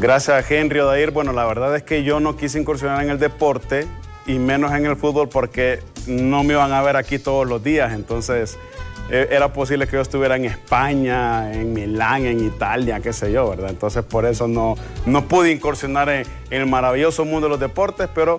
Gracias, Henry Odair. Bueno, la verdad es que yo no quise incursionar en el deporte y menos en el fútbol porque no me iban a ver aquí todos los días. Entonces, era posible que yo estuviera en España, en Milán, en Italia, qué sé yo, ¿verdad? Entonces, por eso no pude incursionar en el maravilloso mundo de los deportes, pero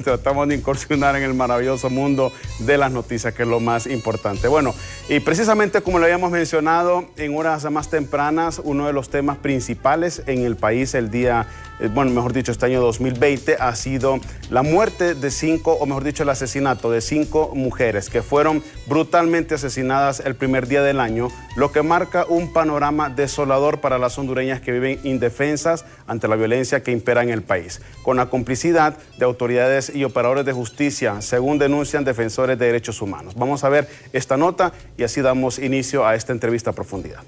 tratamos de incursionar en el maravilloso mundo de las noticias, que es lo más importante. Bueno, y precisamente como lo habíamos mencionado en horas más tempranas, uno de los temas principales en el país el día, bueno, mejor dicho, este año 2020 ha sido la muerte de 5, o mejor dicho, el asesinato de 5 mujeres que fueron brutalmente asesinadas el primer día del año, lo que marca un panorama desolador para las hondureñas que viven indefensas ante la violencia que impera en el país, con la complicidad de autoridades y operadores de justicia, según denuncian defensores de derechos humanos. Vamos a ver esta nota y así damos inicio a esta entrevista a profundidad.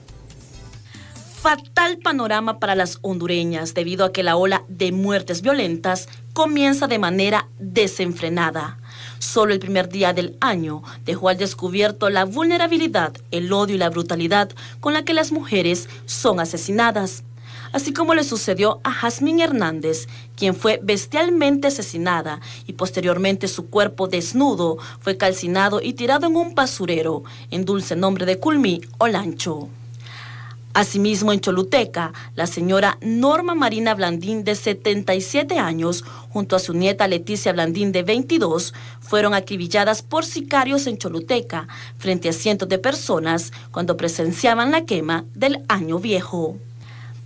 Fatal panorama para las hondureñas debido a que la ola de muertes violentas comienza de manera desenfrenada. Solo el primer día del año dejó al descubierto la vulnerabilidad, el odio y la brutalidad con la que las mujeres son asesinadas. Así como le sucedió a Jazmín Hernández, quien fue bestialmente asesinada y posteriormente su cuerpo desnudo fue calcinado y tirado en un basurero en dulce nombre de Culmí Olancho. Asimismo, en Choluteca, la señora Norma Marina Blandín, de 77 años, junto a su nieta Leticia Blandín, de 22, fueron acribilladas por sicarios en Choluteca, frente a cientos de personas, cuando presenciaban la quema del Año Viejo.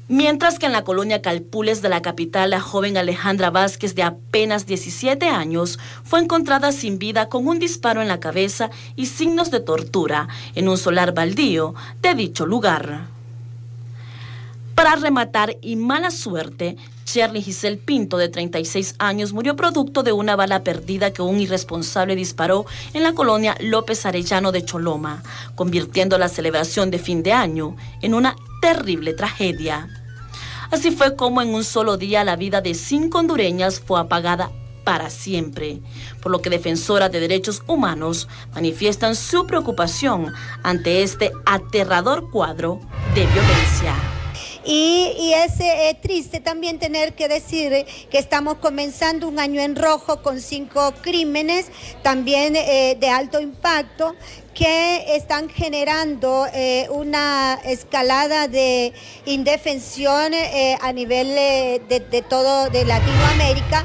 Mientras que en la colonia Calpules de la capital, la joven Alejandra Vázquez, de apenas 17 años, fue encontrada sin vida con un disparo en la cabeza y signos de tortura en un solar baldío de dicho lugar. Para rematar y mala suerte, Shirley Giselle Pinto, de 36 años, murió producto de una bala perdida que un irresponsable disparó en la colonia López Arellano de Choloma, convirtiendo la celebración de fin de año en una terrible tragedia. Así fue como en un solo día la vida de 5 hondureñas fue apagada para siempre, por lo que defensoras de derechos humanos manifiestan su preocupación ante este aterrador cuadro de violencia. Y es triste también tener que decir que estamos comenzando un año en rojo con 5 crímenes, también de alto impacto, que están generando una escalada de indefensión a nivel de todo de Latinoamérica.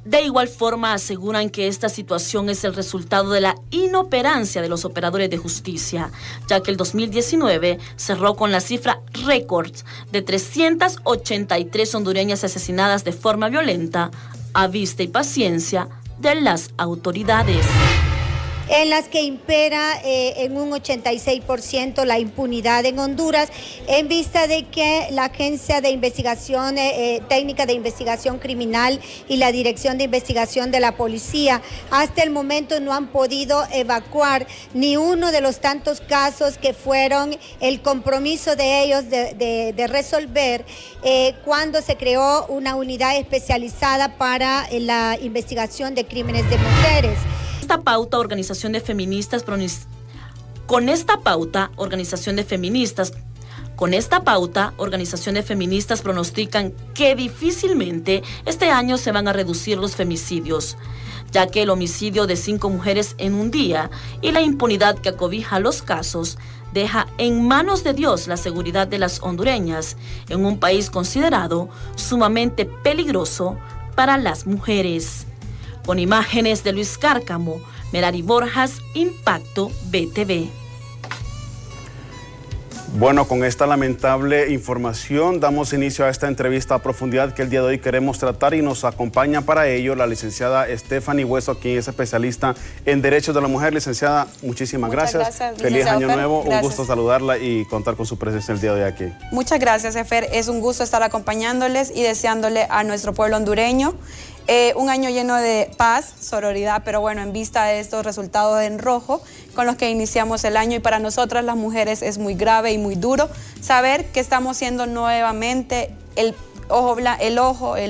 De igual forma, aseguran que esta situación es el resultado de la inoperancia de los operadores de justicia, ya que el 2019 cerró con la cifra récord de 383 hondureñas asesinadas de forma violenta, a vista y paciencia de las autoridades. En las que impera en un 86% la impunidad en Honduras, en vista de que la Agencia de Investigación Técnica de Investigación Criminal y la Dirección de Investigación de la Policía hasta el momento no han podido evacuar ni uno de los tantos casos que fueron el compromiso de ellos de resolver cuando se creó una unidad especializada para la investigación de crímenes de mujeres. Organización de feministas pronostican que difícilmente este año se van a reducir los femicidios, ya que el homicidio de 5 mujeres en un día y la impunidad que acobija los casos deja en manos de Dios la seguridad de las hondureñas en un país considerado sumamente peligroso para las mujeres. Con imágenes de Luis Cárcamo, Merari Borjas, Impacto BTV. Bueno, con esta lamentable información damos inicio a esta entrevista a profundidad que el día de hoy queremos tratar, y nos acompaña para ello la licenciada Stephanie Hueso, quien es especialista en Derechos de la Mujer. Licenciada, muchísimas gracias. Feliz año nuevo, un gusto saludarla y contar con su presencia el día de hoy aquí. Muchas gracias, Efer. Es un gusto estar acompañándoles y deseándole a nuestro pueblo hondureño un año lleno de paz, sororidad, pero bueno, en vista de estos resultados en rojo con los que iniciamos el año, y para nosotras las mujeres es muy grave y muy duro saber que estamos siendo nuevamente el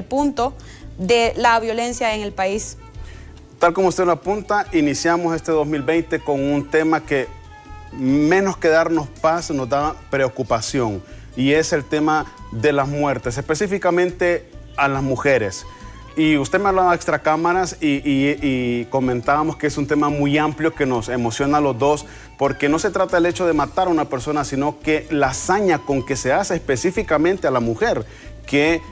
punto de la violencia en el país. Tal como usted lo apunta, iniciamos este 2020 con un tema que menos que darnos paz nos da preocupación, y es el tema de las muertes, específicamente a las mujeres. Y usted me hablaba de extracámaras y comentábamos que es un tema muy amplio que nos emociona a los dos, porque no se trata del hecho de matar a una persona, sino que la hazaña con que se hace específicamente a la mujer, que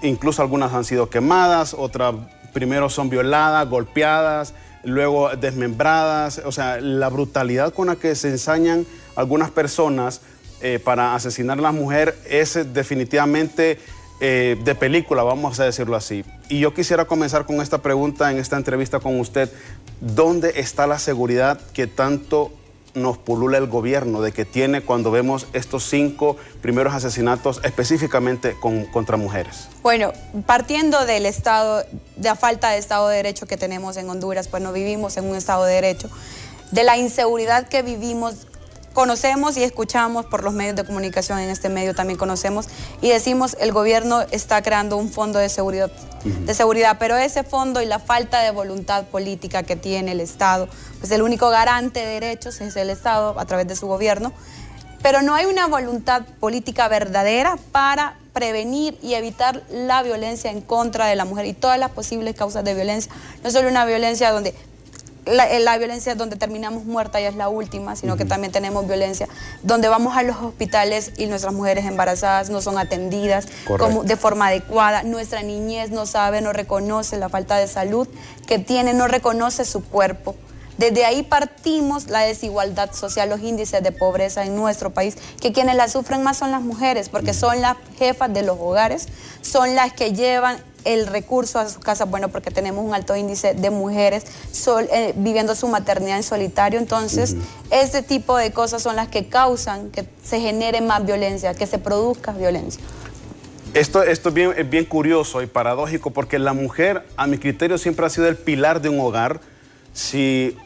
incluso algunas han sido quemadas, otras primero son violadas, golpeadas, luego desmembradas. O sea, la brutalidad con la que se ensañan algunas personas para asesinar a la mujer es definitivamente de película, vamos a decirlo así. Y yo quisiera comenzar con esta pregunta en esta entrevista con usted. ¿Dónde está la seguridad que tanto nos pulula el gobierno de que tiene cuando vemos estos 5 primeros asesinatos específicamente contra mujeres? Bueno, partiendo del estado, de la falta de Estado de Derecho que tenemos en Honduras, pues no vivimos en un Estado de Derecho, de la inseguridad que vivimos, conocemos y escuchamos por los medios de comunicación, en este medio también conocemos y decimos el gobierno está creando un fondo de seguridad, pero ese fondo y la falta de voluntad política que tiene el Estado, pues el único garante de derechos es el Estado a través de su gobierno, pero no hay una voluntad política verdadera para prevenir y evitar la violencia en contra de la mujer y todas las posibles causas de violencia, no solo una violencia donde la violencia donde terminamos muerta ya es la última, sino que también tenemos violencia donde vamos a los hospitales y nuestras mujeres embarazadas no son atendidas de forma adecuada, nuestra niñez no sabe, no reconoce la falta de salud que tiene, no reconoce su cuerpo. Desde ahí partimos la desigualdad social, los índices de pobreza en nuestro país, que quienes la sufren más son las mujeres, porque son las jefas de los hogares, son las que llevan el recurso a sus casas, bueno, porque tenemos un alto índice de mujeres viviendo su maternidad en solitario. Entonces, este tipo de cosas son las que causan que se genere más violencia, que se produzca violencia. Esto es bien curioso y paradójico, porque la mujer, a mi criterio, siempre ha sido el pilar de un hogar. Si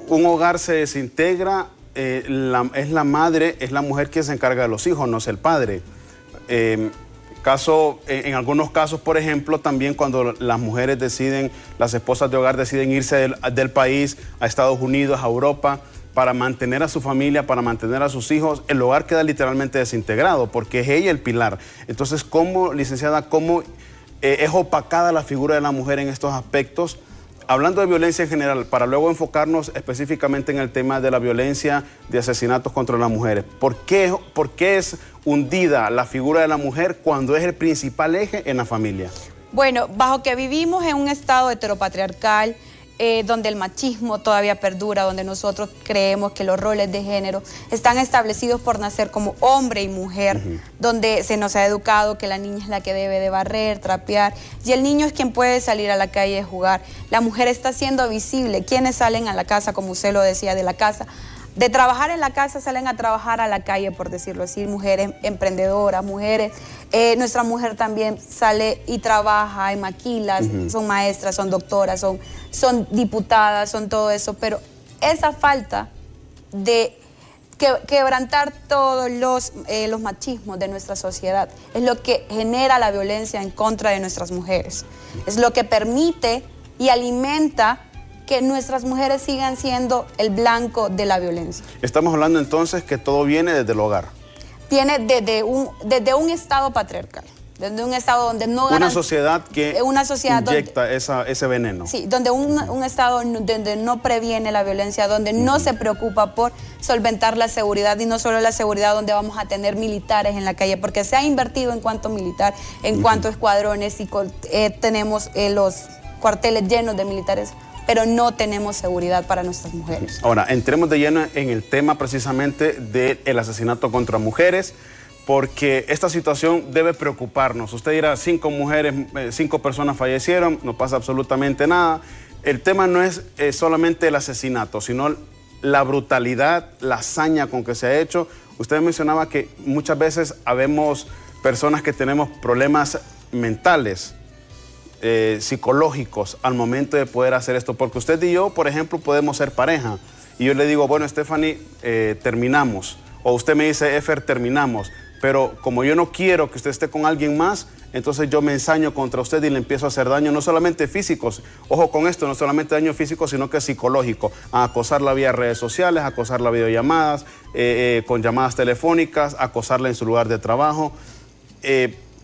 un hogar se desintegra, es la madre, es la mujer quien se encarga de los hijos, no es el padre. En algunos casos, por ejemplo, también cuando las mujeres deciden, las esposas de hogar deciden irse del país a Estados Unidos, a Europa, para mantener a su familia, para mantener a sus hijos, el hogar queda literalmente desintegrado, porque es ella el pilar. Entonces, licenciada, ¿cómo es opacada la figura de la mujer en estos aspectos? Hablando de violencia en general, para luego enfocarnos específicamente en el tema de la violencia de asesinatos contra las mujeres. ¿Por qué es hundida la figura de la mujer cuando es el principal eje en la familia? Bueno, bajo que vivimos en un estado heteropatriarcal, donde el machismo todavía perdura, donde nosotros creemos que los roles de género están establecidos por nacer como hombre y mujer, donde se nos ha educado que la niña es la que debe de barrer, trapear, y el niño es quien puede salir a la calle a jugar. La mujer está siendo visible. Quienes salen a la casa, como usted lo decía, de la casa, de trabajar en la casa, salen a trabajar a la calle, por decirlo así, mujeres emprendedoras, mujeres. Nuestra mujer también sale y trabaja en maquilas, son maestras, son doctoras, son diputadas, son todo eso, pero esa falta de quebrantar todos los machismos de nuestra sociedad es lo que genera la violencia en contra de nuestras mujeres, es lo que permite y alimenta que nuestras mujeres sigan siendo el blanco de la violencia. Estamos hablando entonces que todo viene desde el hogar. Viene desde un estado patriarcal, desde un estado donde no... Una sociedad que inyecta ese veneno. Sí, donde un estado donde no previene la violencia, donde no se preocupa por solventar la seguridad, y no solo la seguridad, donde vamos a tener militares en la calle, porque se ha invertido en cuanto militar, en cuanto escuadrones, y tenemos los cuarteles llenos de militares, pero no tenemos seguridad para nuestras mujeres. Ahora, entremos de lleno en el tema precisamente del asesinato contra mujeres, porque esta situación debe preocuparnos. Usted dirá, 5 personas fallecieron, no pasa absolutamente nada. El tema no es solamente el asesinato, sino la brutalidad, la hazaña con que se ha hecho. Usted mencionaba que muchas veces habemos personas que tenemos problemas mentales, psicológicos al momento de poder hacer esto, porque usted y yo, por ejemplo, podemos ser pareja y yo le digo, bueno, Stephanie, terminamos, o usted me dice, Efer, terminamos, pero como yo no quiero que usted esté con alguien más, entonces yo me ensaño contra usted y le empiezo a hacer daño, no solamente físicos, ojo con esto, no solamente daño físico, sino que psicológico, a acosarla vía redes sociales, a acosarla videollamadas, con llamadas telefónicas, a acosarla en su lugar de trabajo.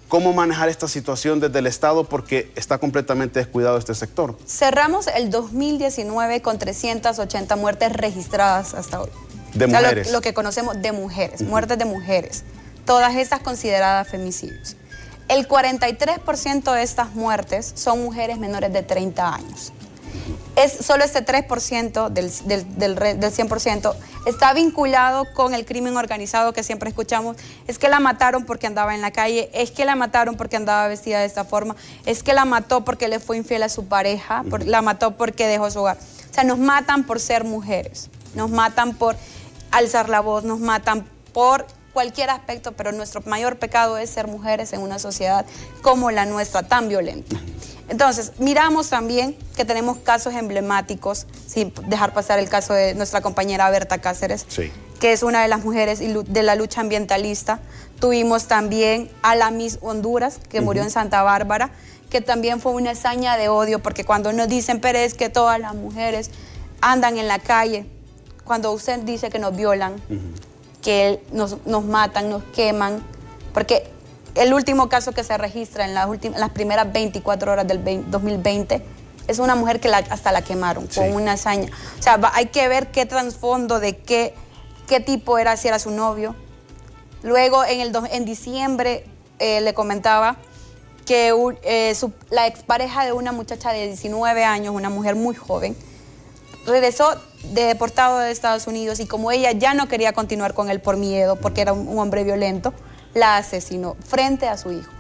¿Cómo manejar esta situación desde el Estado? Porque está completamente descuidado este sector. Cerramos el 2019 con 380 muertes registradas hasta hoy. De mujeres. Lo que conocemos de mujeres, muertes de mujeres. Todas estas consideradas femicidios. El 43% de estas muertes son mujeres menores de 30 años. Solo este 3% del 100% está vinculado con el crimen organizado que siempre escuchamos. Es que la mataron porque andaba en la calle, es que la mataron porque andaba vestida de esta forma, es que la mató porque le fue infiel a su pareja, la mató porque dejó su hogar. O sea, nos matan por ser mujeres, nos matan por alzar la voz, nos matan por cualquier aspecto, pero nuestro mayor pecado es ser mujeres en una sociedad como la nuestra, tan violenta. Entonces, miramos también que tenemos casos emblemáticos, sin dejar pasar el caso de nuestra compañera Berta Cáceres, sí, que es una de las mujeres de la lucha ambientalista. Tuvimos también a la Miss Honduras, que murió en Santa Bárbara, que también fue una hazaña de odio, porque cuando nos dicen, pero es que todas las mujeres andan en la calle, cuando usted dice que nos violan, que nos matan, nos queman, porque el último caso que se registra en las primeras 24 horas del 2020 es una mujer que hasta la quemaron, sí, con una hazaña. O sea, hay que ver qué trasfondo de qué tipo era, si era su novio. Luego, en diciembre, le comentaba que la expareja de una muchacha de 19 años, una mujer muy joven, regresó deportado de Estados Unidos y como ella ya no quería continuar con él por miedo, porque era un hombre violento, la asesinó frente a su hijo.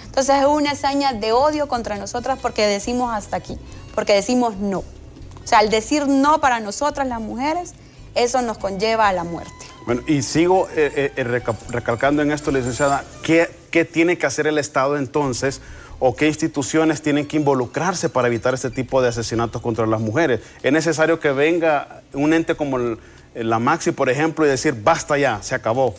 Entonces es una hazaña de odio contra nosotras porque decimos hasta aquí, porque decimos no. O sea, al decir no para nosotras las mujeres, eso nos conlleva a la muerte. Bueno, y sigo recalcando en esto, licenciada, ¿qué tiene que hacer el Estado entonces o qué instituciones tienen que involucrarse para evitar este tipo de asesinatos contra las mujeres? ¿Es necesario que venga un ente como la Maxi, por ejemplo, y decir basta ya, se acabó?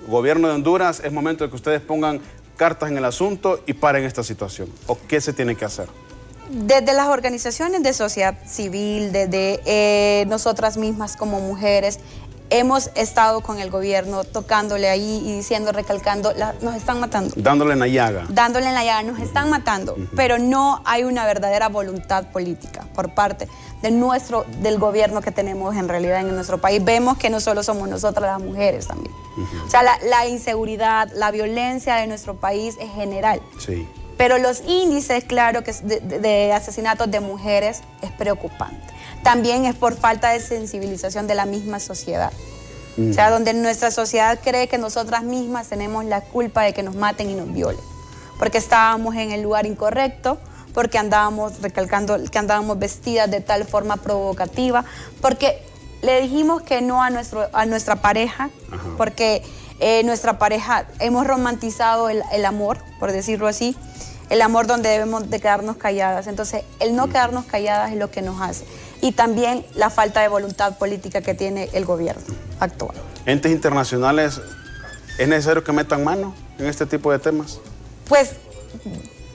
Gobierno de Honduras, es momento de que ustedes pongan cartas en el asunto y paren esta situación. ¿O qué se tiene que hacer? Desde las organizaciones de sociedad civil, desde nosotras mismas como mujeres, hemos estado con el gobierno tocándole ahí y diciendo, recalcando, nos están matando. Dándole en la llaga. Dándole en la llaga, nos están matando, pero no hay una verdadera voluntad política por parte del gobierno que tenemos en realidad en nuestro país. Vemos que no solo somos nosotras las mujeres también. O sea, la inseguridad, la violencia de nuestro país es general. Sí. Pero los índices, claro, que de asesinatos de mujeres es preocupante. También es por falta de sensibilización de la misma sociedad. O sea, donde nuestra sociedad cree que nosotras mismas tenemos la culpa de que nos maten y nos violen. Porque estábamos en el lugar incorrecto, porque andábamos recalcando que andábamos vestidas de tal forma provocativa, porque le dijimos que no a nuestra pareja, porque nuestra pareja, hemos romantizado el amor, por decirlo así, el amor donde debemos de quedarnos calladas. Entonces, el no quedarnos calladas es lo que nos hace. Y también la falta de voluntad política que tiene el gobierno actual. ¿Entes internacionales es necesario que metan mano en este tipo de temas? Pues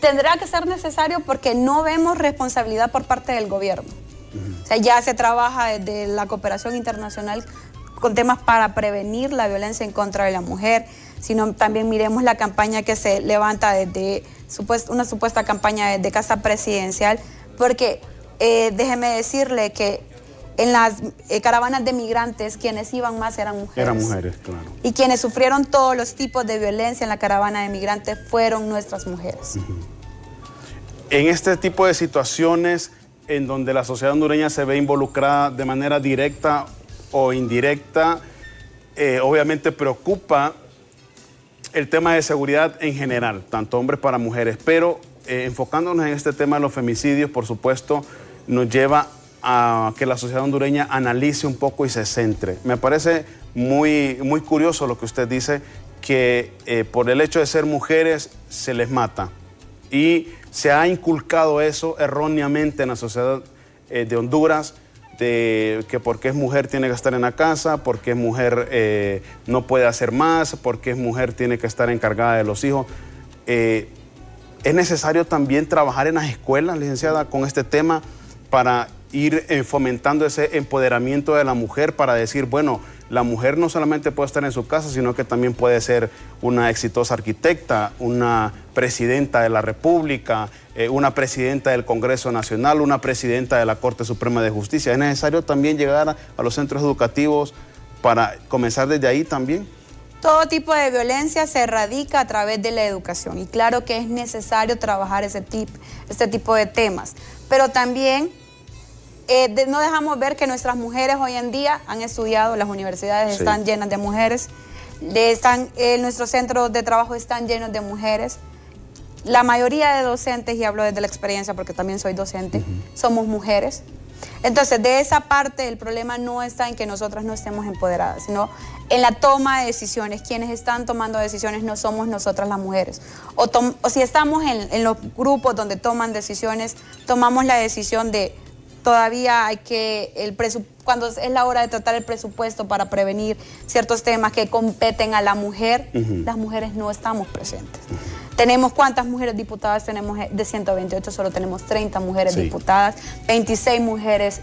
tendrá que ser necesario porque no vemos responsabilidad por parte del gobierno. O sea, ya se trabaja desde la cooperación internacional con temas para prevenir la violencia en contra de la mujer, sino también miremos la campaña que se levanta desde una supuesta campaña de Casa Presidencial, porque déjeme decirle que en las caravanas de migrantes quienes iban más eran mujeres. Eran mujeres, claro. Y quienes sufrieron todos los tipos de violencia en la caravana de migrantes fueron nuestras mujeres. En este tipo de situaciones en donde la sociedad hondureña se ve involucrada de manera directa o indirecta, obviamente preocupa el tema de seguridad en general, tanto hombres para mujeres, pero enfocándonos en este tema de los femicidios, por supuesto, nos lleva a que la sociedad hondureña analice un poco y se centre. Me parece muy curioso lo que usted dice, que por el hecho de ser mujeres se les mata. Y se ha inculcado eso erróneamente en la sociedad de Honduras, de que porque es mujer tiene que estar en la casa, porque es mujer no puede hacer más, porque es mujer tiene que estar encargada de los hijos. ¿Es necesario también trabajar en las escuelas, licenciada, con este tema para ir fomentando ese empoderamiento de la mujer, para decir, bueno, la mujer no solamente puede estar en su casa, sino que también puede ser una exitosa arquitecta, una presidenta de la República, una presidenta del Congreso Nacional, una presidenta de la Corte Suprema de Justicia. Es necesario también llegar a los centros educativos para comenzar desde ahí también. Todo tipo de violencia se erradica a través de la educación y claro que es necesario trabajar este tipo de temas, pero también no dejamos ver que nuestras mujeres hoy en día han estudiado, las universidades están llenas de mujeres, nuestros centros de trabajo están llenos de mujeres, la mayoría de docentes, y hablo desde la experiencia porque también soy docente, somos mujeres. Entonces, de esa parte el problema no está en que nosotras no estemos empoderadas, sino en la toma de decisiones. Quienes están tomando decisiones no somos nosotras las mujeres. O si estamos en los grupos donde toman decisiones, tomamos la decisión de todavía hay que, cuando es la hora de tratar el presupuesto para prevenir ciertos temas que competen a la mujer, las mujeres no estamos presentes. Tenemos, ¿cuántas mujeres diputadas tenemos? De 128 solo tenemos 30 mujeres diputadas, 26 mujeres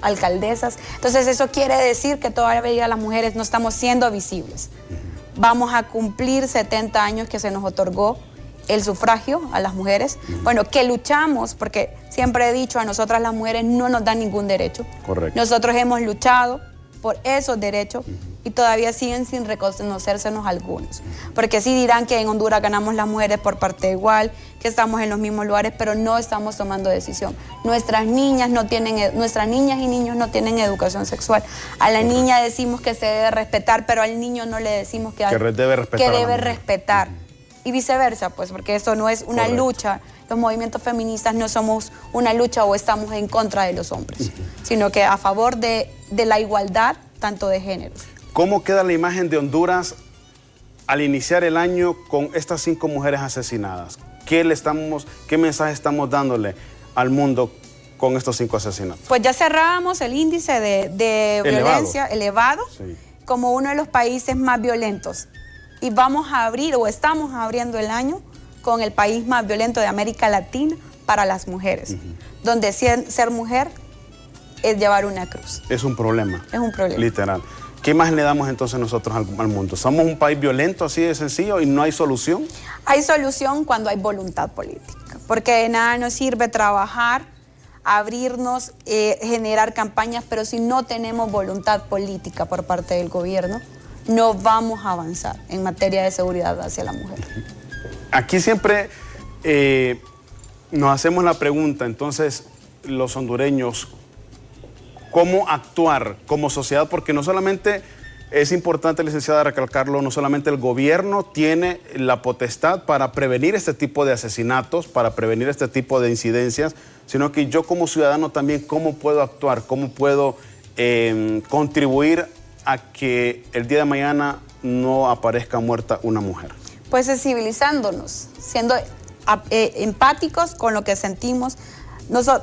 alcaldesas. Entonces eso quiere decir que todavía las mujeres no estamos siendo visibles. Vamos a cumplir 70 años que se nos otorgó el sufragio a las mujeres. Bueno, que luchamos, porque siempre he dicho, a nosotras las mujeres no nos dan ningún derecho. Correcto. Nosotros hemos luchado por esos derechos y todavía siguen sin reconocérsenos algunos. Porque sí dirán que en Honduras ganamos las mujeres por parte igual, que estamos en los mismos lugares, pero no estamos tomando decisión. Nuestras niñas y niños no tienen educación sexual. A la niña decimos que se debe respetar, pero al niño no le decimos que debe respetar. Y viceversa, pues, porque eso no es una lucha. Los movimientos feministas no somos una lucha o estamos en contra de los hombres, sino que a favor de la igualdad, tanto de géneros. ¿Cómo queda la imagen de Honduras al iniciar el año con estas 5 mujeres asesinadas? ¿Qué mensaje estamos dándole al mundo con estos 5 asesinatos? Pues ya cerrábamos el índice de violencia elevado como uno de los países más violentos. Y vamos a abrir, o estamos abriendo el año con el país más violento de América Latina para las mujeres, donde ser mujer es llevar una cruz. Es un problema. Es un problema. Literal. ¿Qué más le damos entonces nosotros al mundo? ¿Somos un país violento así de sencillo y no hay solución? Hay solución cuando hay voluntad política, porque de nada nos sirve trabajar, abrirnos, generar campañas, pero si no tenemos voluntad política por parte del gobierno, no vamos a avanzar en materia de seguridad hacia la mujer. Aquí siempre nos hacemos la pregunta, entonces, los hondureños, ¿cómo actuar como sociedad? Porque no solamente es importante, licenciada, recalcarlo, no solamente el gobierno tiene la potestad para prevenir este tipo de asesinatos, para prevenir este tipo de incidencias, sino que yo como ciudadano también, ¿cómo puedo actuar? ¿Cómo puedo contribuir a que el día de mañana no aparezca muerta una mujer? Pues sensibilizándonos, siendo empáticos con lo que sentimos.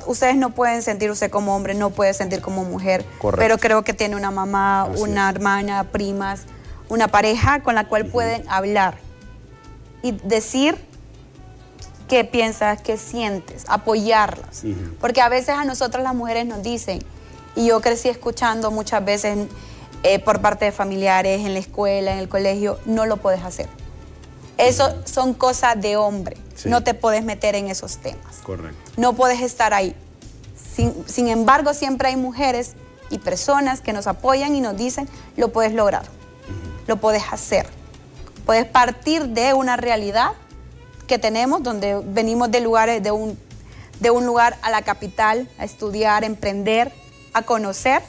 Ustedes no pueden sentir, usted como hombre no puede sentir como mujer. Correcto. Pero creo que tiene una mamá, una hermana, primas, una pareja con la cual pueden hablar y decir qué piensas, qué sientes, apoyarlas. Porque a veces a nosotras las mujeres nos dicen, y yo crecí escuchando muchas veces por parte de familiares, en la escuela, en el colegio, no lo puedes hacer. Eso son cosas de hombre. No te puedes meter en esos temas. Correcto. No puedes estar ahí. Sin embargo, siempre hay mujeres y personas que nos apoyan y nos dicen, lo puedes lograr, lo puedes hacer. Puedes partir de una realidad que tenemos, donde venimos de lugares, de un lugar a la capital, a estudiar, a emprender, a conocer.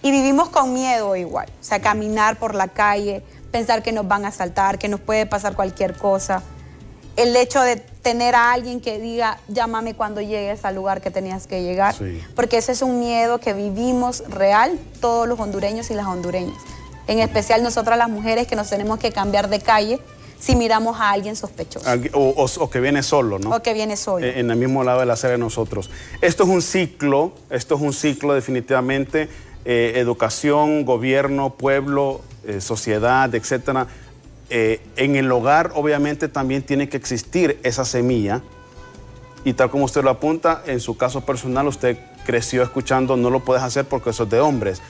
Y vivimos con miedo igual, o sea, caminar por la calle, pensar que nos van a asaltar, que nos puede pasar cualquier cosa. El hecho de tener a alguien que diga, llámame cuando llegues al lugar que tenías que llegar, porque ese es un miedo que vivimos real todos los hondureños y las hondureñas. En especial nosotras las mujeres que nos tenemos que cambiar de calle si miramos a alguien sospechoso. O que viene solo, ¿no? O que viene solo. En el mismo lado de la acera de nosotros. Esto es un ciclo definitivamente. Educación, gobierno, pueblo, sociedad, etcétera. En el hogar obviamente también tiene que existir esa semilla y tal como usted lo apunta, en su caso personal usted creció escuchando no lo puedes hacer porque eso es de hombres.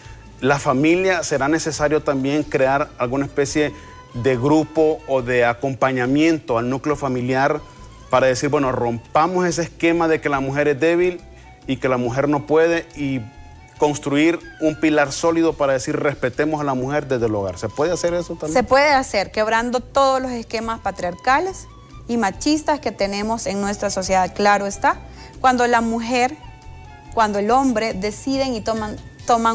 la familia, ¿será necesario también crear alguna especie de grupo o de acompañamiento al núcleo familiar para decir, bueno, rompamos ese esquema de que la mujer es débil y que la mujer no puede, y construir un pilar sólido para decir respetemos a la mujer desde el hogar? ¿Se puede hacer eso también? Se puede hacer, quebrando todos los esquemas patriarcales y machistas que tenemos en nuestra sociedad. Claro está, cuando la mujer, cuando el hombre deciden y toman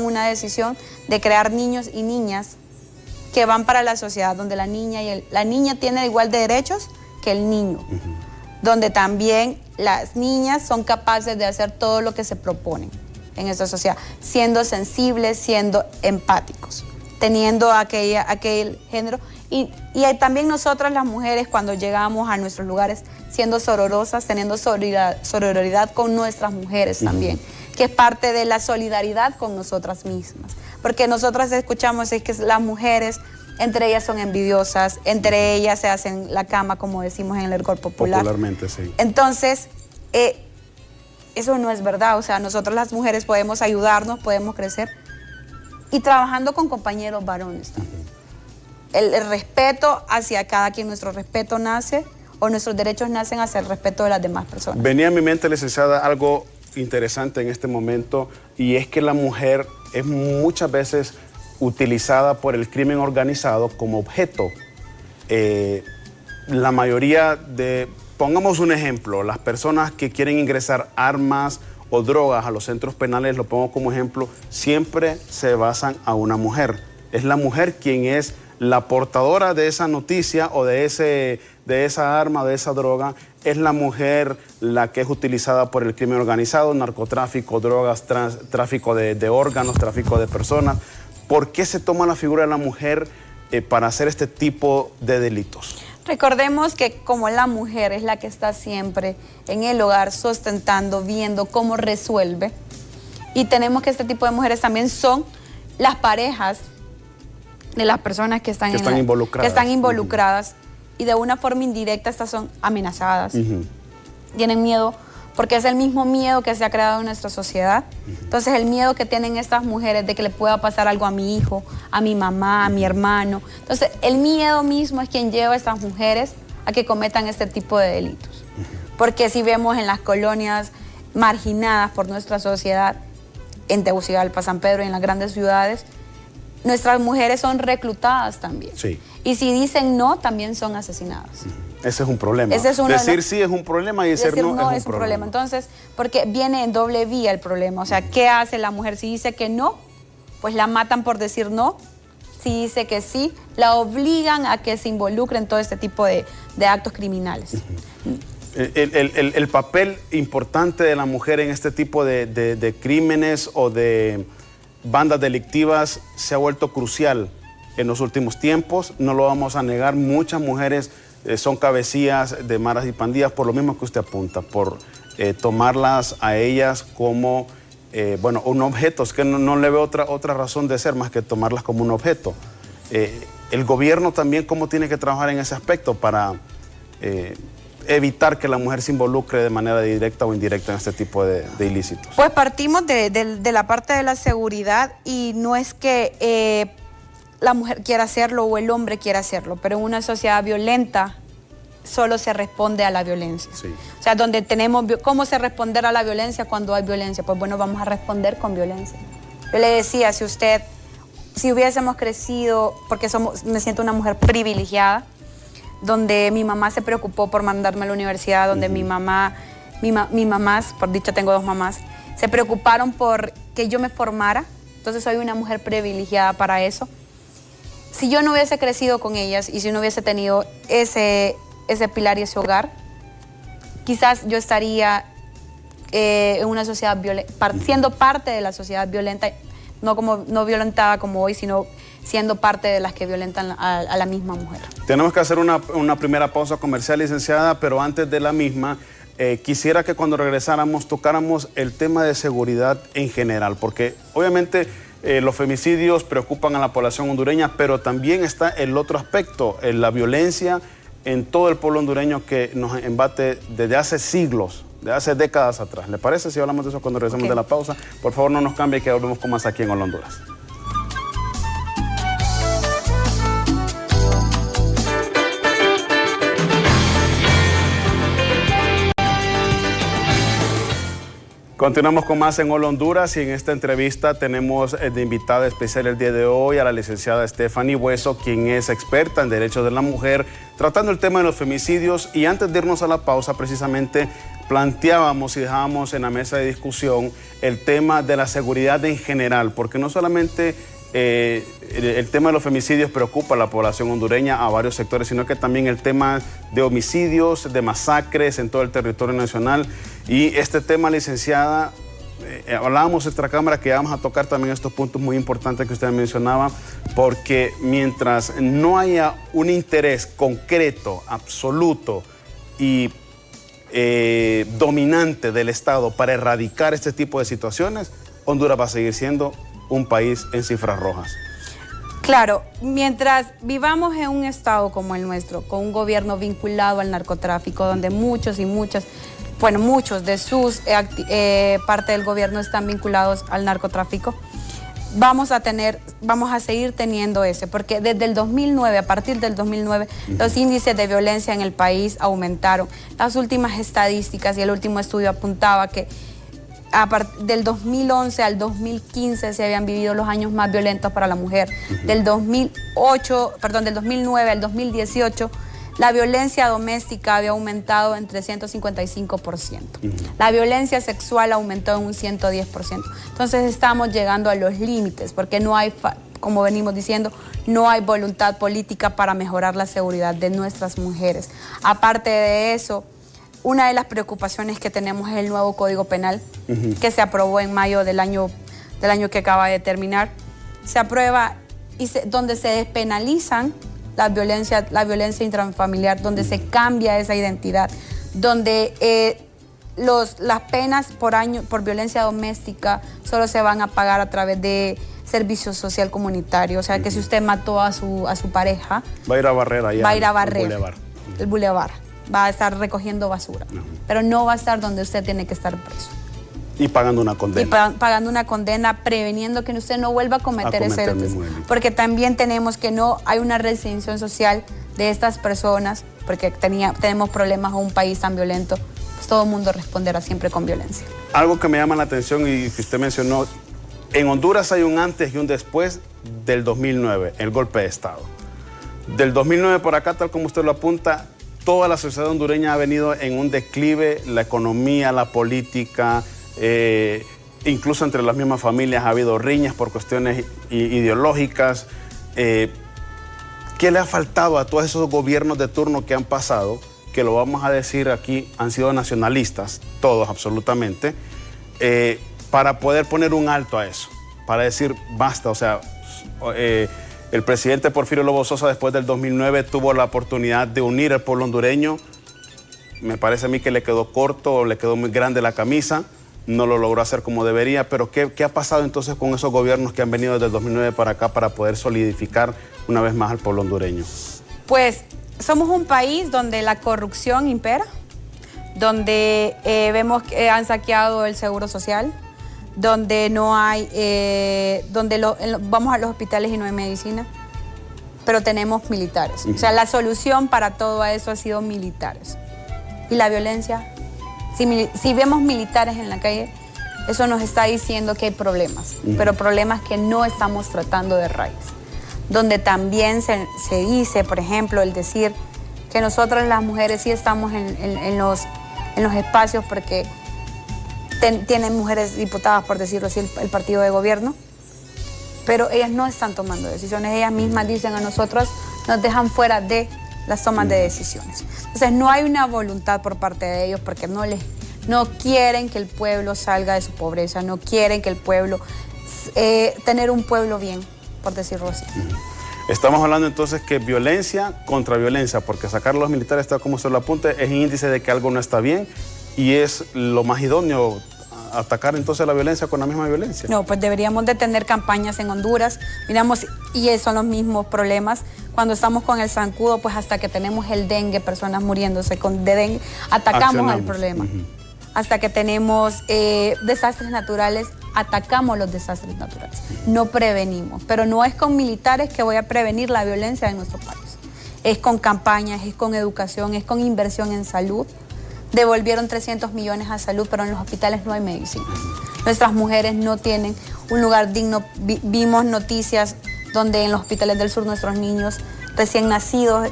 una decisión de crear niños y niñas que van para la sociedad, donde la niña tiene igual de derechos que el niño, donde también las niñas son capaces de hacer todo lo que se proponen en esta sociedad, siendo sensibles, siendo empáticos, teniendo aquel género. Y también nosotras las mujeres, cuando llegamos a nuestros lugares, siendo sororosas, teniendo sororidad con nuestras mujeres también, que es parte de la solidaridad con nosotras mismas. Porque nosotras escuchamos es que las mujeres, entre ellas son envidiosas, entre ellas se hacen la cama, como decimos en el argot popular. Popularmente, sí. Entonces, eso no es verdad. O sea, nosotros las mujeres podemos ayudarnos, podemos crecer, y trabajando con compañeros varones también. El respeto hacia cada quien, nuestro respeto nace, o nuestros derechos nacen hacia el respeto de las demás personas. Venía a mi mente, licenciada, algo interesante en este momento, y es que la mujer es muchas veces utilizada por el crimen organizado como objeto. La mayoría de, pongamos un ejemplo, las personas que quieren ingresar armas o drogas a los centros penales, lo pongo como ejemplo, siempre se basan a una mujer. Es la mujer quien es la portadora de esa noticia o de esa arma, de esa droga. Es la mujer la que es utilizada por el crimen organizado, narcotráfico, drogas, tráfico de órganos, tráfico de personas. ¿Por qué se toma la figura de la mujer para hacer este tipo de delitos? Recordemos que como la mujer es la que está siempre en el hogar sustentando, viendo cómo resuelve, y tenemos que este tipo de mujeres también son las parejas de las personas que están involucradas, y de una forma indirecta estas son amenazadas, tienen miedo, porque es el mismo miedo que se ha creado en nuestra sociedad. Entonces el miedo que tienen estas mujeres de que le pueda pasar algo a mi hijo, a mi mamá, a mi hermano. Entonces el miedo mismo es quien lleva a estas mujeres a que cometan este tipo de delitos. Porque si vemos en las colonias marginadas por nuestra sociedad, en Tegucigalpa, San Pedro y en las grandes ciudades, nuestras mujeres son reclutadas también. Sí. Y si dicen no, también son asesinadas. Ese es un problema. Decir sí es un problema y decir no es un problema. Entonces, porque viene en doble vía el problema. O sea, ¿qué hace la mujer? Si dice que no, pues la matan por decir no. Si dice que sí, la obligan a que se involucre en todo este tipo de actos criminales. El papel importante de la mujer en este tipo de crímenes o de bandas delictivas se ha vuelto crucial en los últimos tiempos. No lo vamos a negar, muchas mujeres son cabecillas de maras y pandillas por lo mismo que usted apunta, por tomarlas a ellas como, bueno, un objeto. Es que no le veo otra razón de ser más que tomarlas como un objeto. El gobierno también, ¿cómo tiene que trabajar en ese aspecto para evitar que la mujer se involucre de manera directa o indirecta en este tipo de ilícitos? Pues partimos de la parte de la seguridad, y no es que la mujer quiera hacerlo o el hombre quiera hacerlo, pero en una sociedad violenta solo se responde a la violencia. Sí. O sea, donde tenemos, ¿cómo se responder a la violencia cuando hay violencia? Pues bueno, vamos a responder con violencia. Yo le decía, si hubiésemos crecido, porque me siento una mujer privilegiada, donde mi mamá se preocupó por mandarme a la universidad, donde mi mamás, por dicho tengo dos mamás, se preocuparon por que yo me formara. Entonces soy una mujer privilegiada para eso. Si yo no hubiese crecido con ellas y si no hubiese tenido ese pilar y ese hogar, quizás yo estaría en una sociedad violenta, siendo parte de la sociedad violenta, no violentada como hoy, sino siendo parte de las que violentan a la misma mujer. Tenemos que hacer una primera pausa comercial, licenciada, pero antes de la misma, quisiera que cuando regresáramos tocáramos el tema de seguridad en general, porque obviamente los femicidios preocupan a la población hondureña, pero también está el otro aspecto, la violencia en todo el pueblo hondureño que nos embate desde hace siglos, de hace décadas atrás. ¿Le parece si hablamos de eso cuando regresemos de la pausa? Por favor, no nos cambie, que volvemos con más aquí en Hola Honduras. Continuamos con más en Hola Honduras y en esta entrevista tenemos de invitada especial el día de hoy a la licenciada Stephanie Hueso, quien es experta en derechos de la mujer, tratando el tema de los femicidios. Y antes de irnos a la pausa, precisamente planteábamos y dejábamos en la mesa de discusión el tema de la seguridad en general, porque no solamente el tema de los femicidios preocupa a la población hondureña, a varios sectores, sino que también el tema de homicidios, de masacres en todo el territorio nacional. Y este tema, licenciada, hablábamos en nuestra cámara que vamos a tocar también estos puntos muy importantes que usted mencionaba, porque mientras no haya un interés concreto, absoluto y dominante del Estado para erradicar este tipo de situaciones, Honduras va a seguir siendo un país en cifras rojas. Claro, mientras vivamos en un estado como el nuestro, con un gobierno vinculado al narcotráfico, donde muchos de sus parte del gobierno están vinculados al narcotráfico, vamos a seguir teniendo ese, porque desde el 2009, a partir del 2009, los índices de violencia en el país aumentaron. Las últimas estadísticas y el último estudio apuntaba que del 2011 al 2015 se habían vivido los años más violentos para la mujer. Del 2009 al 2018, la violencia doméstica había aumentado en 355%. La violencia sexual aumentó en un 110%. Entonces estamos llegando a los límites, porque no hay, como venimos diciendo, no hay voluntad política para mejorar la seguridad de nuestras mujeres. Aparte de eso, una de las preocupaciones que tenemos es el nuevo Código Penal, que se aprobó en mayo del año que acaba de terminar. Se aprueba donde se despenalizan la violencia intrafamiliar, donde se cambia esa identidad, donde las penas por violencia doméstica solo se van a pagar a través de servicio social comunitario. O sea, que si usted mató a su pareja, va a ir a barrer allá. Va a ir a barrer el bulevar. Va a estar recogiendo basura, pero no va a estar donde usted tiene que estar preso. Y pagando una condena. Y pagando una condena, preveniendo que usted no vuelva a cometer ese delito. Porque también tenemos que no hay una resignación social de estas personas, porque tenemos problemas en un país tan violento, pues todo el mundo responderá siempre con violencia. Algo que me llama la atención y que usted mencionó, en Honduras hay un antes y un después del 2009, el golpe de Estado. Del 2009 por acá, tal como usted lo apunta, toda la sociedad hondureña ha venido en un declive, la economía, la política, incluso entre las mismas familias ha habido riñas por cuestiones ideológicas. ¿Qué le ha faltado a todos esos gobiernos de turno que han pasado, que lo vamos a decir aquí, han sido nacionalistas, todos absolutamente, para poder poner un alto a eso, para decir basta? O sea, el presidente Porfirio Lobo Sosa, después del 2009, tuvo la oportunidad de unir al pueblo hondureño. Me parece a mí que le quedó corto, le quedó muy grande la camisa, no lo logró hacer como debería. Pero ¿qué ha pasado entonces con esos gobiernos que han venido desde el 2009 para acá para poder solidificar una vez más al pueblo hondureño? Pues somos un país donde la corrupción impera, donde vemos que han saqueado el seguro social, donde no hay, vamos a los hospitales y no hay medicina, pero tenemos militares. O sea, la solución para todo eso ha sido militares. Y la violencia, si vemos militares en la calle, eso nos está diciendo que hay problemas, pero problemas que no estamos tratando de raíz. Donde también se dice, por ejemplo, el decir que nosotras las mujeres sí estamos en los espacios porque tienen mujeres diputadas, por decirlo así, el partido de gobierno, pero ellas no están tomando decisiones. Ellas mismas dicen a nosotros, nos dejan fuera de las tomas de decisiones. Entonces no hay una voluntad por parte de ellos porque no quieren que el pueblo salga de su pobreza, no quieren que el pueblo, tener un pueblo bien, por decirlo así. Estamos hablando entonces que violencia contra violencia, porque sacar a los militares, tal como se lo apunte, es un índice de que algo no está bien. Y es lo más idóneo atacar entonces la violencia con la misma violencia. No, pues deberíamos de tener campañas en Honduras, miramos, y son los mismos problemas. Cuando estamos con el zancudo, pues hasta que tenemos el dengue, personas muriéndose de dengue, atacamos al problema. Hasta que tenemos desastres naturales, atacamos los desastres naturales. No prevenimos, pero no es con militares que voy a prevenir la violencia en nuestro país. Es con campañas, es con educación, es con inversión en salud, Devolvieron 300 millones a salud, pero en los hospitales no hay medicina. Nuestras mujeres no tienen un lugar digno. Vimos noticias donde en los hospitales del sur nuestros niños recién nacidos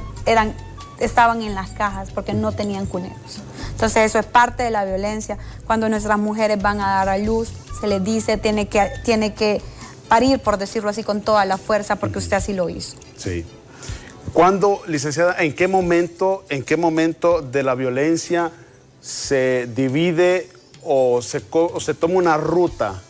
estaban en las cajas porque no tenían cuneros. Entonces eso es parte de la violencia. Cuando nuestras mujeres van a dar a luz, se les dice tiene que parir, por decirlo así, con toda la fuerza porque usted así lo hizo. Sí. ¿Cuándo, licenciada, en qué momento de la violencia se divide o se toma una ruta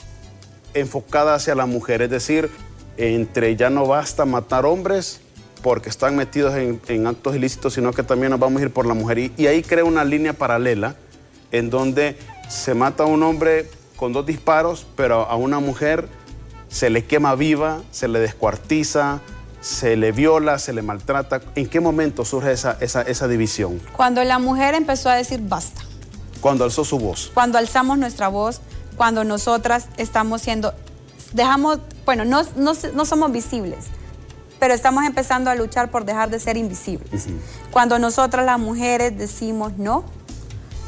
enfocada hacia la mujer? Es decir, entre ya no basta matar hombres porque están metidos en actos ilícitos, sino que también nos vamos a ir por la mujer. Y ahí crea una línea paralela en donde se mata a un hombre con 2 disparos, pero a una mujer se le quema viva, se le descuartiza, se le viola, se le maltrata. ¿En qué momento surge esa división? Cuando la mujer empezó a decir basta. Cuando alzó su voz. Cuando alzamos nuestra voz, cuando nosotras estamos siendo, no somos visibles, pero estamos empezando a luchar por dejar de ser invisibles. Cuando nosotras las mujeres decimos no,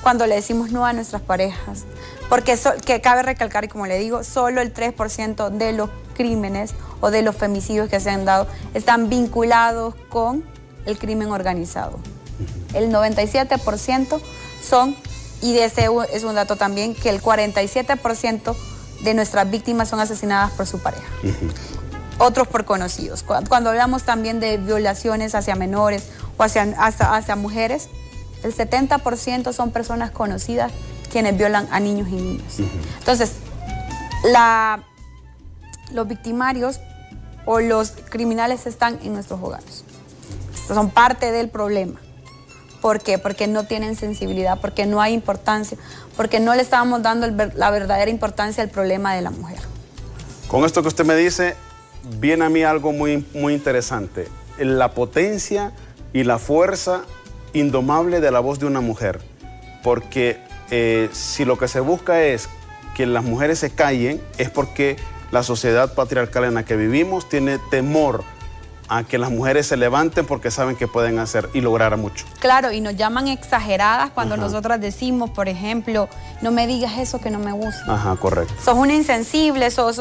cuando le decimos no a nuestras parejas, porque que cabe recalcar, y como le digo, solo el 3% de los crímenes o de los femicidios que se han dado están vinculados con el crimen organizado. El 97% son, y ese es un dato también, que el 47% de nuestras víctimas son asesinadas por su pareja. Otros por conocidos. Cuando hablamos también de violaciones hacia menores o hacia mujeres, el 70% son personas conocidas quienes violan a niños y niñas. Entonces, los victimarios o los criminales están en nuestros hogares. Son parte del problema. ¿Por qué? Porque no tienen sensibilidad, porque no hay importancia, porque no le estábamos dando la verdadera importancia al problema de la mujer. Con esto que usted me dice, viene a mí algo muy, muy interesante. La potencia y la fuerza indomable de la voz de una mujer. Porque si lo que se busca es que las mujeres se callen, es porque la sociedad patriarcal en la que vivimos tiene temor a que las mujeres se levanten porque saben que pueden hacer y lograr mucho. Claro, y nos llaman exageradas cuando nosotras decimos, por ejemplo, no me digas eso que no me gusta. Ajá, correcto. Sos una insensible, sos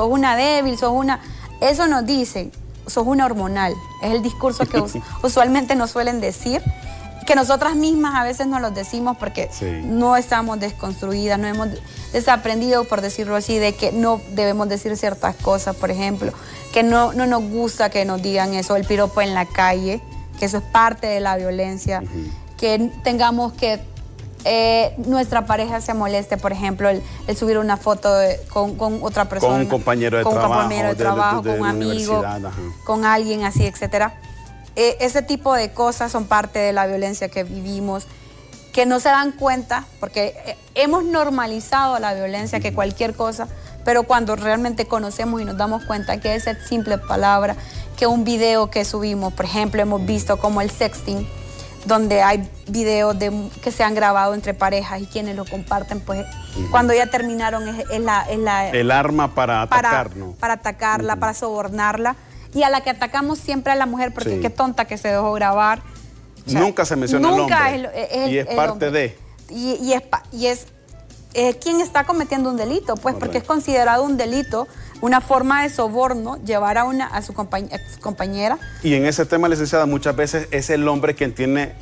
una débil, sos una... Eso nos dicen, sos una hormonal. Es el discurso que usualmente nos suelen decir, que nosotras mismas a veces nos lo decimos porque no estamos desconstruidas, no hemos desaprendido, por decirlo así, de que no debemos decir ciertas cosas, por ejemplo, que no nos gusta que nos digan eso, el piropo en la calle, que eso es parte de la violencia, que tengamos que nuestra pareja se moleste, por ejemplo, el subir una foto con otra persona, con un compañero de trabajo, con un amigo, con alguien así, etcétera. Ese tipo de cosas son parte de la violencia que vivimos, que no se dan cuenta, porque hemos normalizado la violencia, que cualquier cosa, pero cuando realmente conocemos y nos damos cuenta que esa simple palabra, que un video que subimos, por ejemplo, hemos visto como el sexting, donde hay videos que se han grabado entre parejas y quienes lo comparten, pues cuando ya terminaron es el arma para atacar, ¿no? Para atacarla, para sobornarla. Y a la que atacamos siempre a la mujer, porque qué tonta que se dejó grabar. O sea, nunca se menciona el hombre. Y es parte hombre. de. Y es quien está cometiendo un delito, pues, porque es considerado un delito, una forma de soborno, llevar a su compañera. Y en ese tema, licenciada, muchas veces es el hombre quien tiene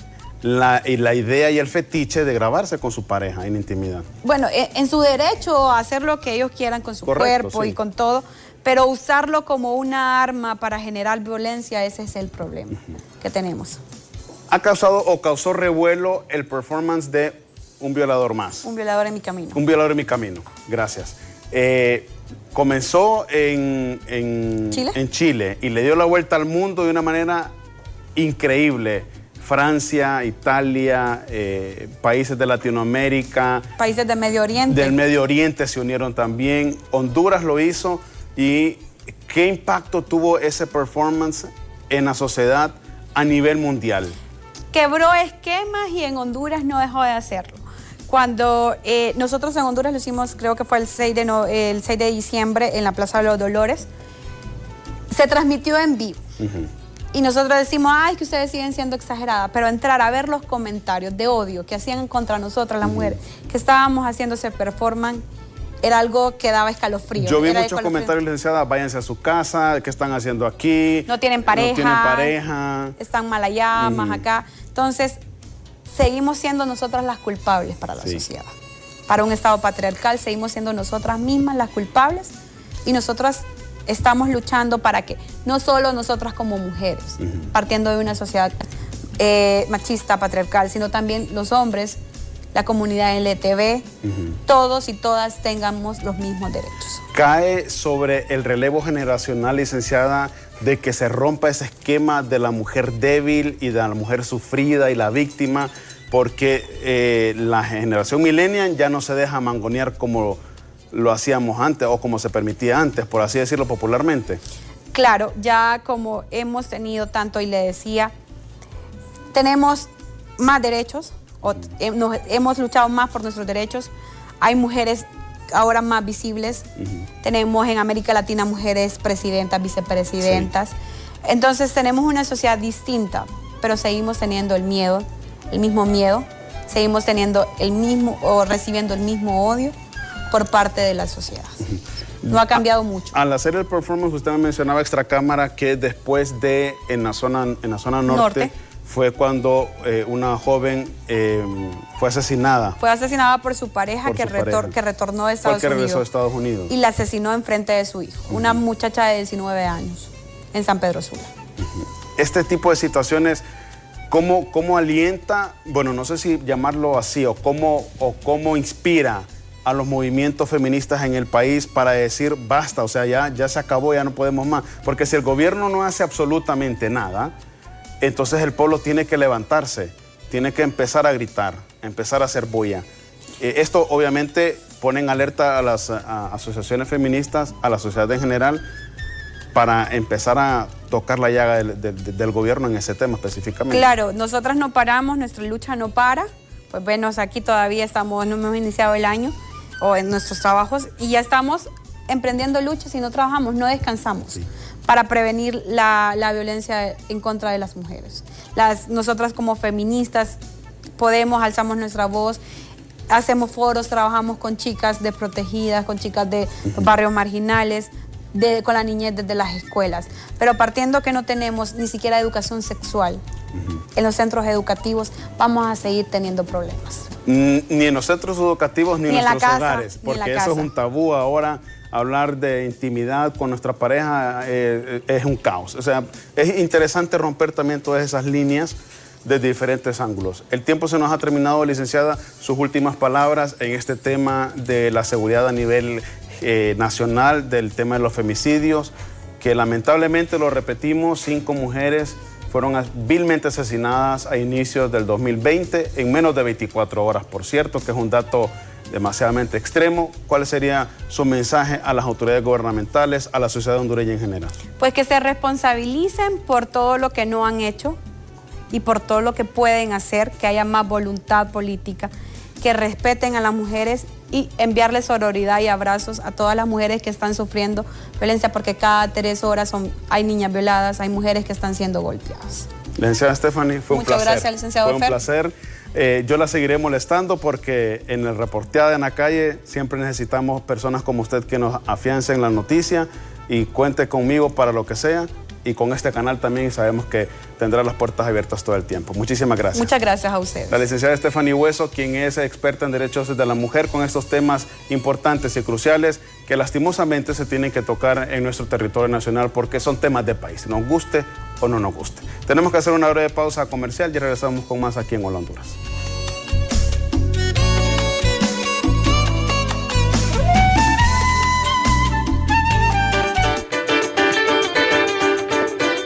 la idea y el fetiche de grabarse con su pareja en intimidad. Bueno, en su derecho a hacer lo que ellos quieran con su cuerpo y con todo, pero usarlo como una arma para generar violencia, ese es el problema que tenemos. ¿Ha causó revuelo el performance de Un violador más? Un violador en mi camino. Un violador en mi camino, gracias. Comenzó en Chile y le dio la vuelta al mundo de una manera increíble. Francia, Italia, países de Latinoamérica. Países del Medio Oriente. Del Medio Oriente se unieron también. Honduras lo hizo. ¿Y qué impacto tuvo ese performance en la sociedad a nivel mundial? Quebró esquemas y en Honduras no dejó de hacerlo. Cuando nosotros en Honduras lo hicimos, creo que fue el 6 de diciembre en la Plaza de los Dolores, se transmitió en vivo. Y nosotros decimos, ay, que ustedes siguen siendo exageradas, pero entrar a ver los comentarios de odio que hacían contra nosotras las mujeres, que estábamos haciendo ese performance, era algo que daba escalofrío. Yo vi muchos comentarios, licenciada, váyanse a su casa, ¿qué están haciendo aquí? No tienen pareja. No tienen pareja. Están mal allá, más acá. Entonces, seguimos siendo nosotras las culpables para la sociedad. Para un Estado patriarcal, seguimos siendo nosotras mismas las culpables y nosotras estamos luchando para que no solo nosotras como mujeres, partiendo de una sociedad machista, patriarcal, sino también los hombres, la comunidad LGTB, todos y todas tengamos los mismos derechos. Cae sobre el relevo generacional, licenciada, de que se rompa ese esquema de la mujer débil y de la mujer sufrida y la víctima, porque la generación millennial ya no se deja mangonear como lo hacíamos antes o como se permitía antes, por así decirlo popularmente. Claro, ya como hemos tenido tanto, y le decía, tenemos más derechos, hemos luchado más por nuestros derechos, hay mujeres ahora más visibles, tenemos en América Latina mujeres presidentas, vicepresidentas, entonces tenemos una sociedad distinta, pero seguimos teniendo el mismo miedo, seguimos teniendo el mismo o recibiendo el mismo odio por parte de la sociedad. No ha cambiado mucho. Al hacer el performance, usted me mencionaba extracámara que después de en la zona norte. Fue cuando una joven fue asesinada. Fue asesinada por su pareja, que retornó de Estados Unidos. Regresó a Estados Unidos. Y la asesinó enfrente de su hijo, una muchacha de 19 años, en San Pedro Sula. Este tipo de situaciones, ¿cómo alienta, bueno, no sé si llamarlo así, o cómo inspira a los movimientos feministas en el país para decir basta, o sea, ya se acabó, ya no podemos más? Porque si el gobierno no hace absolutamente nada, entonces el pueblo tiene que levantarse, tiene que empezar a gritar, empezar a hacer bulla. Esto obviamente pone en alerta a las asociaciones feministas, a la sociedad en general, para empezar a tocar la llaga del gobierno en ese tema específicamente. Claro, nosotras no paramos, nuestra lucha no para. Pues bueno, aquí todavía no hemos iniciado el año o en nuestros trabajos y ya estamos emprendiendo luchas y no trabajamos, no descansamos. Para prevenir la violencia en contra de las mujeres. Nosotras como feministas alzamos nuestra voz, hacemos foros, trabajamos con chicas desprotegidas, con chicas de barrios marginales, con la niñez desde las escuelas. Pero partiendo que no tenemos ni siquiera educación sexual en los centros educativos, vamos a seguir teniendo problemas. Ni en los centros educativos ni en nuestros hogares, porque eso es un tabú ahora. Hablar de intimidad con nuestra pareja es un caos. O sea, es interesante romper también todas esas líneas desde diferentes ángulos. El tiempo se nos ha terminado, licenciada. Sus últimas palabras en este tema de la seguridad a nivel nacional, del tema de los femicidios, que lamentablemente, lo repetimos, 5 mujeres fueron vilmente asesinadas a inicios del 2020, en menos de 24 horas, por cierto, que es un dato demasiadamente extremo. ¿Cuál sería su mensaje a las autoridades gubernamentales, a la sociedad hondureña en general? Pues que se responsabilicen por todo lo que no han hecho y por todo lo que pueden hacer, que haya más voluntad política, que respeten a las mujeres y enviarles sororidad y abrazos a todas las mujeres que están sufriendo violencia, porque cada 3 horas hay niñas violadas, hay mujeres que están siendo golpeadas. Licenciada Stephanie, fue un placer. Muchas gracias, licenciado Fer. Fue un placer. Yo la seguiré molestando porque en el Reporteada en la Calle siempre necesitamos personas como usted que nos afiancen la noticia y cuente conmigo para lo que sea. Y con este canal también sabemos que tendrá las puertas abiertas todo el tiempo. Muchísimas gracias. Muchas gracias a ustedes. La licenciada Stephanie Hueso, quien es experta en derechos de la mujer con estos temas importantes y cruciales que lastimosamente se tienen que tocar en nuestro territorio nacional porque son temas de país, nos guste o no nos guste. Tenemos que hacer una breve pausa comercial y regresamos con más aquí en Hola Honduras.